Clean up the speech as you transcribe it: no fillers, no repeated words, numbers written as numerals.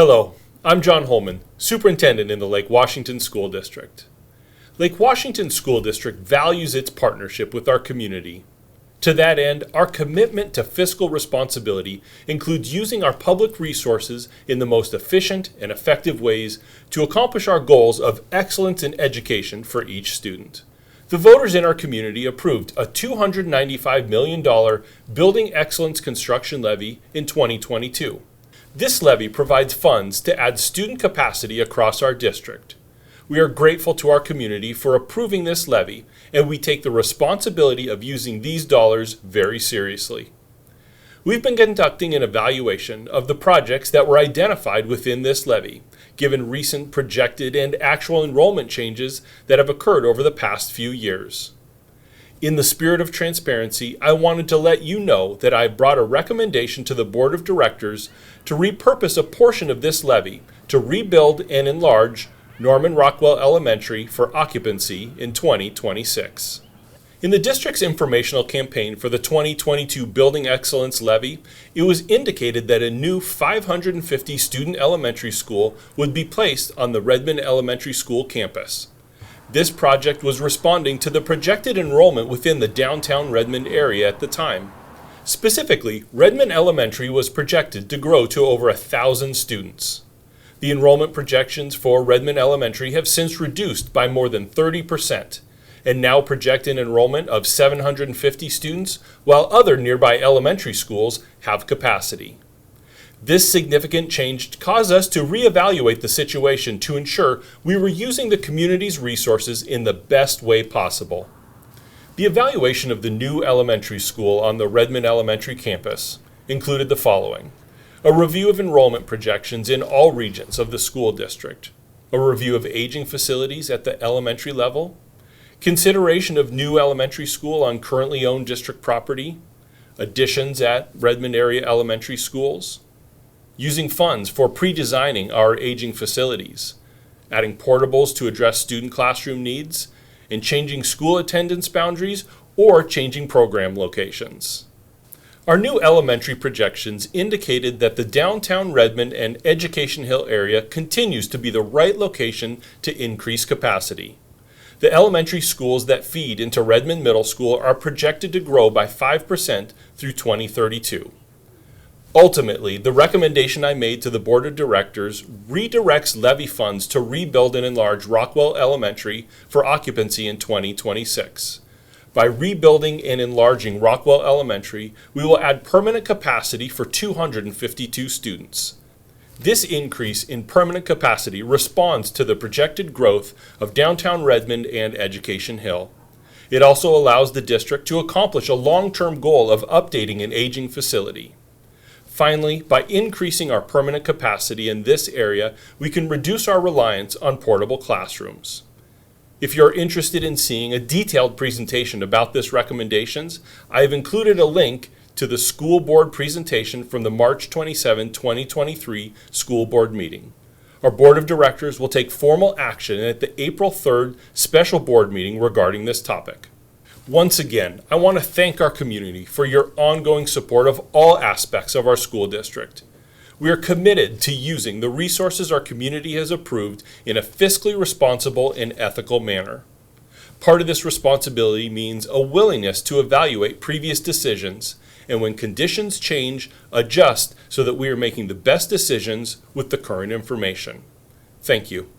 Hello, I'm John Holman, Superintendent in the Lake Washington School District. Lake Washington School District values its partnership with our community. To that end, our commitment to fiscal responsibility includes using our public resources in the most efficient and effective ways to accomplish our goals of excellence in education for each student. The voters in our community approved a $295 million Building Excellence Construction Levy in 2022. This levy provides funds to add student capacity across our district. We are grateful to our community for approving this levy, and we take the responsibility of using these dollars very seriously. We've been conducting an evaluation of the projects that were identified within this levy, given recent projected and actual enrollment changes that have occurred over the past few years. In the spirit of transparency, I wanted to let you know that I brought a recommendation to the Board of Directors to repurpose a portion of this levy to rebuild and enlarge Rockwell Elementary for occupancy in 2026. In the district's informational campaign for the 2022 Building Excellence Levy, it was indicated that a new 550-student elementary school would be placed on the Redmond Elementary School campus. This project was responding to the projected enrollment within the downtown Redmond area at the time. Specifically, Redmond Elementary was projected to grow to over 1,000 students. The enrollment projections for Redmond Elementary have since reduced by more than 30%, and now project an enrollment of 750 students, while other nearby elementary schools have capacity. This significant change caused us to reevaluate the situation to ensure we were using the community's resources in the best way possible. The evaluation of the new elementary school on the Redmond Elementary campus included the following: a review of enrollment projections in all regions of the school district, a review of aging facilities at the elementary level, consideration of new elementary school on currently owned district property, additions at Redmond area elementary schools, using funds for pre-designing our aging facilities, adding portables to address student classroom needs, and changing school attendance boundaries or changing program locations. Our new elementary projections indicated that the downtown Redmond and Education Hill area continues to be the right location to increase capacity. The elementary schools that feed into Redmond Middle School are projected to grow by 5% through 2032. Ultimately, the recommendation I made to the Board of Directors redirects levy funds to rebuild and enlarge Rockwell Elementary for occupancy in 2026. By rebuilding and enlarging Rockwell Elementary, we will add permanent capacity for 252 students. This increase in permanent capacity responds to the projected growth of downtown Redmond and Education Hill. It also allows the district to accomplish a long-term goal of updating an aging facility. Finally, by increasing our permanent capacity in this area, we can reduce our reliance on portable classrooms. If you're interested in seeing a detailed presentation about this recommendations, I have included a link to the school board presentation from the March 27, 2023 school board meeting. Our board of directors will take formal action at the April 3rd special board meeting regarding this topic. Once again, I want to thank our community for your ongoing support of all aspects of our school district. We are committed to using the resources our community has approved in a fiscally responsible and ethical manner. Part of this responsibility means a willingness to evaluate previous decisions, and when conditions change, adjust so that we are making the best decisions with the current information. Thank you.